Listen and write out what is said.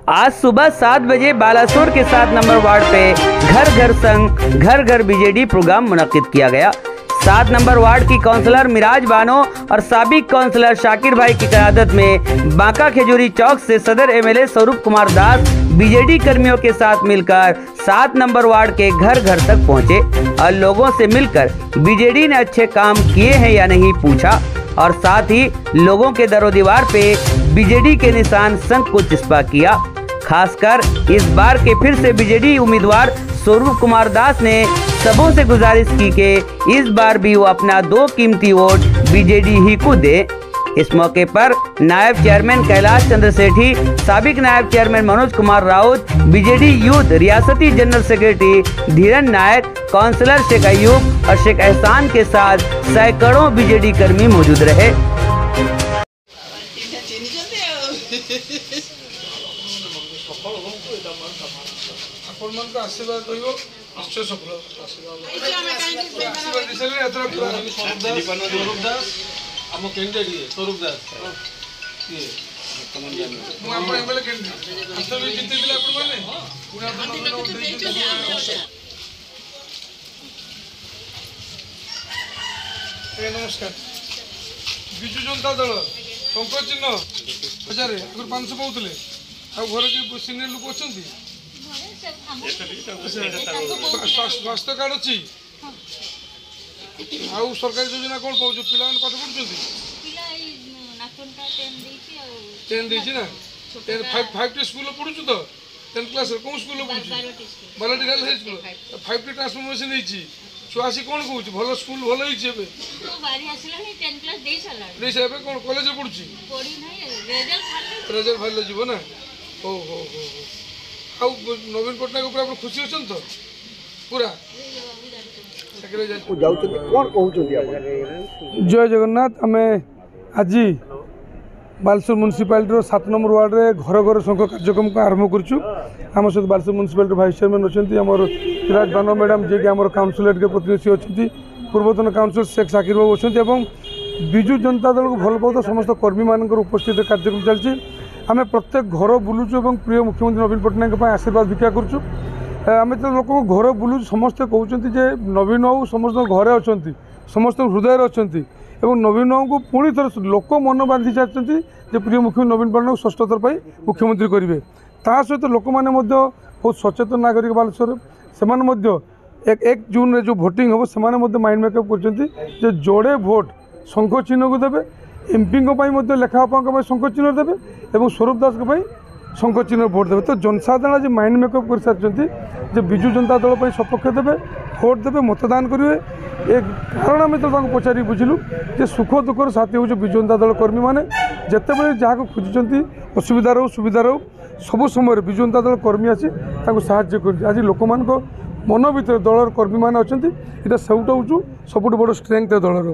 आज सुबह 7 बजे बालासोर के 7 नंबर वार्ड पे घर घर संग घर घर बीजेडी प्रोग्राम मुनक्किद किया गया। 7 नंबर वार्ड की काउंसलर मिराज बानो और साबिक काउंसलर शाकिर भाई की क़यादत में बांका खजूरी चौक से सदर एमएलए स्वरूप कुमार दास बीजेडी कर्मियों के साथ मिलकर 7 नंबर वार्ड के घर घर तक पहुंचे और लोगों से मिलकर बीजेडी ने अच्छे काम किए हैं या नहीं पूछा और साथ ही लोगों के दरो दीवार पे बीजेडी के निशान संग को चिस्पा किया। खासकर इस बार के फिर से बीजेडी उम्मीदवार स्वरूप कुमार दास ने सबों से गुजारिश की कि इस बार भी वो अपना 2 कीमती वोट बीजेडी ही को दे। इस मौके पर नायब चेयरमैन कैलाश चंद्र सेठी, साबिक नायब chairman Manoj Kumar Raut, BJD youth रियासती जनरल सेक्रेटरी धीरन नायक, काउंसलर शेख अयूब और शेख एहसान के साथ सैकड़ों बीजेडी कर्मी मौजूद रहे। आशीर्वाद निश्चय सफल स्वरूप दास आम कैंडिडेट स्वरूप दास नमस्कार विजु जनता दल पंकज चिन्ह 1000 अगर 500 पाते घर के सीनियर लोक अच्छा स्वास्थ्य कार्ड अच्छी आउ सरकारी योजना कौन पाँच पिला पाठ पढ़ुं 10 ना 5टी स्कूल पढ़ुँ तो 10th क्लास कौन स्कूल पढ़ुँ बालाटी गर्ल्स हाई स्कूल 5टी ट्रांसफॉर्मेशन छुआ आसी कौन कौच भल स्कूल भल कौन कॉलेज पढ़ुची रेजल्ट फाइल जीव ना हो हो हो आउ नवीन पट्टनायक ऊपर आप खुशी अच्छा तो पूरा जय जगन्नाथ आम आज बालेश्वर म्यूनिसिपालिटी 7 नंबर वार्ड रे घर घर संघ कार्यक्रम को आरंभ करूँ। आम सहित बालेश्वर म्यूनिसिपालिटी भाइस चेयरमैन अच्छा आम मिराज बानो मैडम जी आम काउंसिलर के प्रतिनिधि अच्छा पूर्वतन काउंसिलर शेख शाकिर बाबू अच्छा विजु जनता दल को भल पाता समस्त कर्मी मान उपस्थित कार्यक्रम चलती आम प्रत्येक घर बुलूचु और प्रिय मुख्यमंत्री नवीन पट्टनायक आशीर्वाद भिक्षा करूँ। आम जो लोक घर बुलू समस्ते कहते नवीन बाबू समस्त घरे अच्छा समस्त हृदय अच्छा नवीन बाबू को पुणी थर लोक मन बांधि सारी प्रिय मुख्यमंत्री नवीन पट्टनायक षष्ठ थर पर मुख्यमंत्री करेंगे। ता सहित लोक मैंने बहुत सचेतन नागरिक बालेश्वर से 1 जून जो भोटिंग हम से माइंड मेकअप कर जोड़े भोट शंख चिन्ह को देवे एमपी लेखापा शंख चिन्ह देवे और स्वरूप दास शंख चिन्ह भोट देवे। तो जनसाधारण आज माइंड मेकअप कर सारी विजु जनता दल पर सपक्ष देवे भोट देवे मतदान करेंगे। ए कारण आम तो पचारि बुझिलु जे सुख दुखर साथी हूँ विजु जनता दल कर्मी मैंने जिते बड़े जहाँ खोजुंट असुविधा रो सुविधा रो सब समय विजु जनता दल कर्मी आसी साहाय्य कर आज लोक मन भर दलर कर्मी मैंने अच्छा यहाँ सबुठ हूँ सबुठ बड़ स्ट्रेंथ दलर।